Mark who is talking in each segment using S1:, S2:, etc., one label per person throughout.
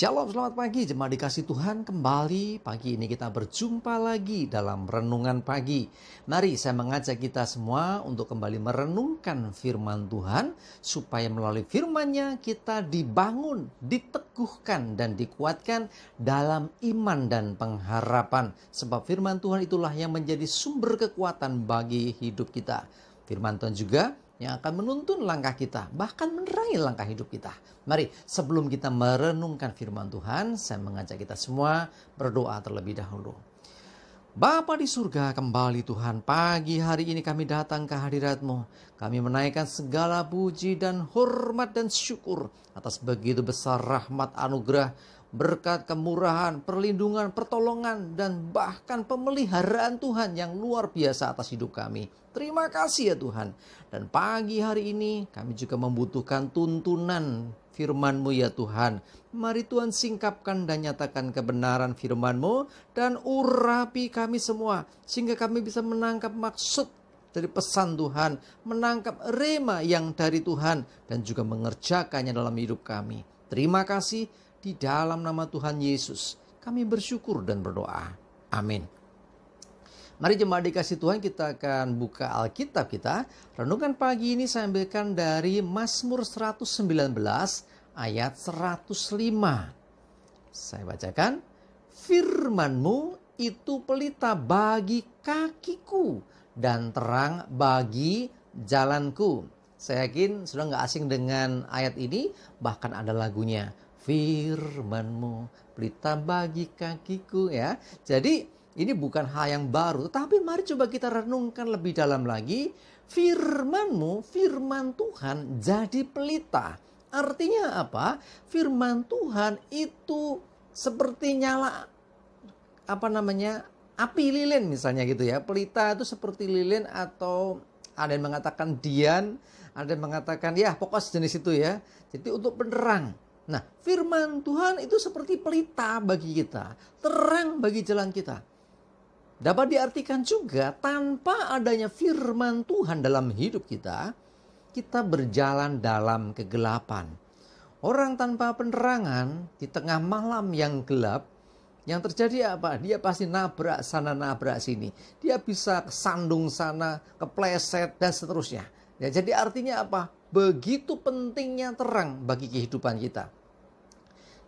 S1: Shalom, selamat pagi jemaat dikasih Tuhan. Kembali pagi ini kita berjumpa lagi dalam renungan pagi. Mari saya mengajak kita semua untuk kembali merenungkan firman Tuhan, supaya melalui firman-Nya kita dibangun, diteguhkan dan dikuatkan dalam iman dan pengharapan. Sebab firman Tuhan itulah yang menjadi sumber kekuatan bagi hidup kita. Firman Tuhan juga yang akan menuntun langkah kita, bahkan menerangi langkah hidup kita. Mari, sebelum kita merenungkan firman Tuhan, saya mengajak kita semua berdoa terlebih dahulu. Bapa di surga, kembali Tuhan, pagi hari ini kami datang ke hadirat-Mu. Kami menaikkan segala puji dan hormat dan syukur atas begitu besar rahmat anugerah, berkat kemurahan, perlindungan, pertolongan, dan bahkan pemeliharaan Tuhan yang luar biasa atas hidup kami. Terima kasih ya Tuhan. Dan pagi hari ini kami juga membutuhkan tuntunan firman-Mu ya Tuhan. Mari Tuhan singkapkan dan nyatakan kebenaran firman-Mu dan urapi kami semua, sehingga kami bisa menangkap maksud dari pesan Tuhan, menangkap rema yang dari Tuhan, dan juga mengerjakannya dalam hidup kami. Terima kasih, di dalam nama Tuhan Yesus kami bersyukur dan berdoa. Amin. Mari jemaat dikasih Tuhan, kita akan buka Alkitab kita. Renungan pagi ini saya ambilkan dari Mazmur 119 ayat 105. Saya bacakan, firman-Mu itu pelita bagi kakiku dan terang bagi jalanku. Saya yakin sudah gak asing dengan ayat ini, bahkan ada lagunya. Firman-Mu pelita bagi kakiku, ya. Jadi ini bukan hal yang baru, tetapi mari coba kita renungkan lebih dalam lagi. Firman-Mu, firman Tuhan jadi pelita. Artinya apa? Firman Tuhan itu seperti nyala api lilin misalnya gitu ya. Pelita itu seperti lilin, atau ada yang mengatakan dian, ada yang mengatakan ya pokoknya sejenis itu ya. Jadi untuk penerang. Nah, firman Tuhan itu seperti pelita bagi kita, terang bagi jalan kita. Dapat diartikan juga, tanpa adanya firman Tuhan dalam hidup kita, kita berjalan dalam kegelapan. Orang tanpa penerangan di tengah malam yang gelap, yang terjadi apa? Dia pasti nabrak sana, nabrak sini. Dia bisa kesandung sana, kepleset, dan seterusnya. Ya, jadi artinya apa? Begitu pentingnya terang bagi kehidupan kita.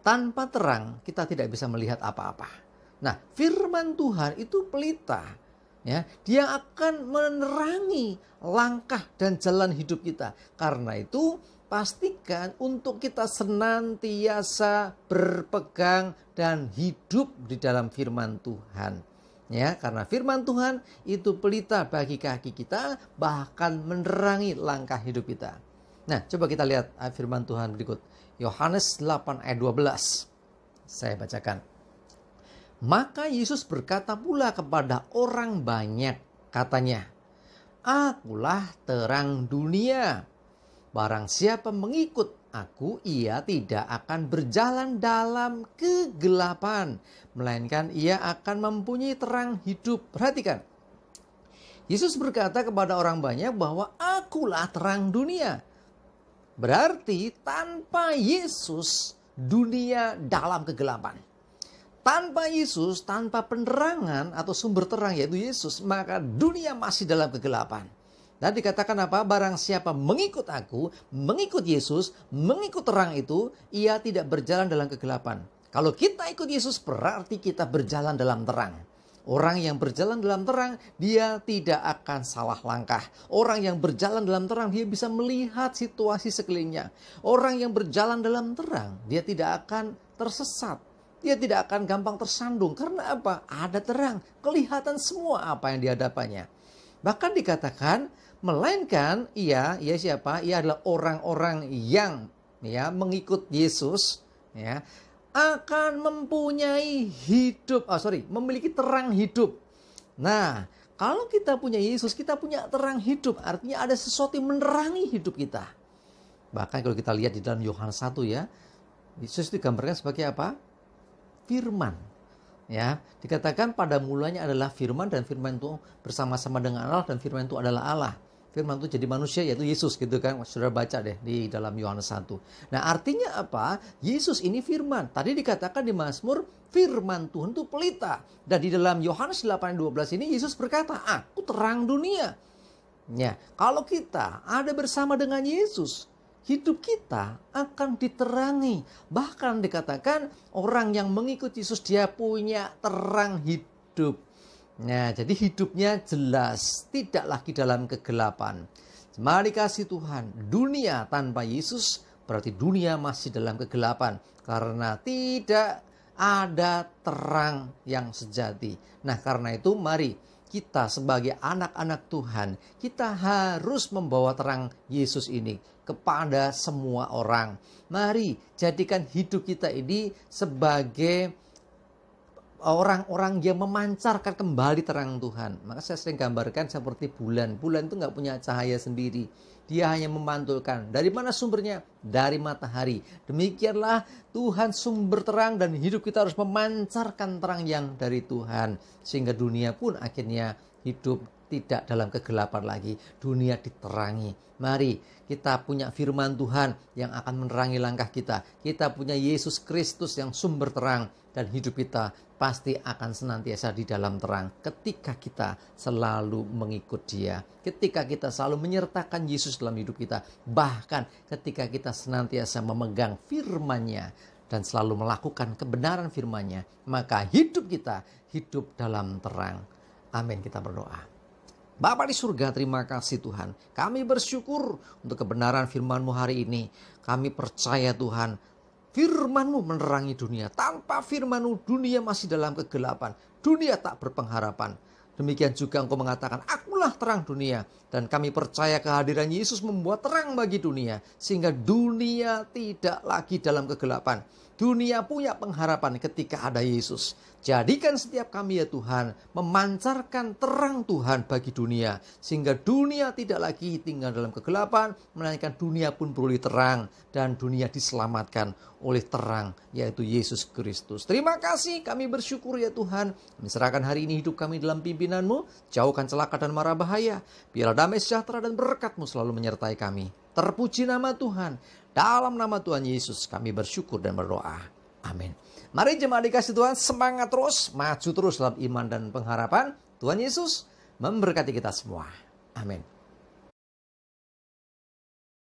S1: Tanpa terang, kita tidak bisa melihat apa-apa. Nah, firman Tuhan itu pelita, ya. Dia akan menerangi langkah dan jalan hidup kita. Karena itu, pastikan untuk kita senantiasa berpegang dan hidup di dalam firman Tuhan. Ya, karena firman Tuhan itu pelita bagi kaki kita, bahkan menerangi langkah hidup kita. Nah, coba kita lihat firman Tuhan berikut. Yohanes 8 ayat 12. Saya bacakan. Maka Yesus berkata pula kepada orang banyak, katanya, Akulah terang dunia. Barang siapa mengikut aku, ia tidak akan berjalan dalam kegelapan, melainkan ia akan mempunyai terang hidup. Perhatikan, Yesus berkata kepada orang banyak bahwa akulah terang dunia. Berarti tanpa Yesus, dunia dalam kegelapan. Tanpa Yesus, tanpa penerangan atau sumber terang yaitu Yesus, maka dunia masih dalam kegelapan. Dan dikatakan apa? Barang siapa mengikut aku, mengikut Yesus, mengikut terang itu, ia tidak berjalan dalam kegelapan. Kalau kita ikut Yesus, berarti kita berjalan dalam terang. Orang yang berjalan dalam terang, dia tidak akan salah langkah. Orang yang berjalan dalam terang, dia bisa melihat situasi sekelilingnya. Orang yang berjalan dalam terang, dia tidak akan tersesat. Dia tidak akan gampang tersandung. Karena apa? Ada terang. Kelihatan semua apa yang dihadapannya. Bahkan dikatakan, melainkan ia siapa? Ia adalah orang-orang yang mengikut Yesus, ya, akan mempunyai memiliki terang hidup. Nah, kalau kita punya Yesus, kita punya terang hidup. Artinya ada sesuatu yang menerangi hidup kita. Bahkan kalau kita lihat di dalam Yohanes 1 ya, Yesus digambarkan sebagai apa? Firman. Ya, dikatakan pada mulanya adalah firman, dan firman itu bersama-sama dengan Allah, dan firman itu adalah Allah. Firman itu jadi manusia, yaitu Yesus gitu kan. Saudara baca deh di dalam Yohanes 1. Nah artinya apa? Yesus ini firman. Tadi dikatakan di Mazmur, firman Tuhan itu pelita. Dan di dalam Yohanes 8:12 ini Yesus berkata, aku terang dunia. Ya, kalau kita ada bersama dengan Yesus, hidup kita akan diterangi. Bahkan dikatakan orang yang mengikut Yesus dia punya terang hidup. Nah, jadi hidupnya jelas, tidak lagi dalam kegelapan. Mari kasih Tuhan, dunia tanpa Yesus berarti dunia masih dalam kegelapan. Karena tidak ada terang yang sejati. Nah, karena itu mari kita sebagai anak-anak Tuhan, kita harus membawa terang Yesus ini kepada semua orang. Mari jadikan hidup kita ini sebagai orang-orang yang memancarkan kembali terang Tuhan. Maka saya sering gambarkan seperti bulan. Bulan itu nggak punya cahaya sendiri. Dia hanya memantulkan. Dari mana sumbernya? Dari matahari. Demikianlah Tuhan sumber terang, dan hidup kita harus memancarkan terang yang dari Tuhan. Sehingga dunia pun akhirnya hidup tidak dalam kegelapan lagi. Dunia diterangi. Mari kita punya firman Tuhan yang akan menerangi langkah kita. Kita punya Yesus Kristus yang sumber terang. Dan hidup kita pasti akan senantiasa di dalam terang ketika kita selalu mengikut Dia. Ketika kita selalu menyertakan Yesus dalam hidup kita. Bahkan ketika kita senantiasa memegang firman-Nya dan selalu melakukan kebenaran firman-Nya, maka hidup kita hidup dalam terang. Amin, kita berdoa. Bapa di surga, terima kasih Tuhan. Kami bersyukur untuk kebenaran firman-Mu hari ini. Kami percaya Tuhan, firman-Mu menerangi dunia. Tanpa firman-Mu dunia masih dalam kegelapan. Dunia tak berpengharapan. Demikian juga Engkau mengatakan, akulah terang dunia. Dan kami percaya kehadiran Yesus membuat terang bagi dunia. Sehingga dunia tidak lagi dalam kegelapan. Dunia punya pengharapan ketika ada Yesus. Jadikan setiap kami ya Tuhan memancarkan terang Tuhan bagi dunia. Sehingga dunia tidak lagi tinggal dalam kegelapan, melainkan dunia pun beroleh terang. Dan dunia diselamatkan oleh terang, yaitu Yesus Kristus. Terima kasih, kami bersyukur ya Tuhan. Menserahkan hari ini hidup kami dalam pimpinan-Mu. Jauhkan celaka dan mara bahaya. Biarlah damai sejahtera dan berkat-Mu selalu menyertai kami. Terpuji nama Tuhan. Dalam nama Tuhan Yesus kami bersyukur dan berdoa. Amin. Mari jemaat dikasih Tuhan, semangat terus, maju terus dalam iman dan pengharapan. Tuhan Yesus memberkati kita semua. Amin.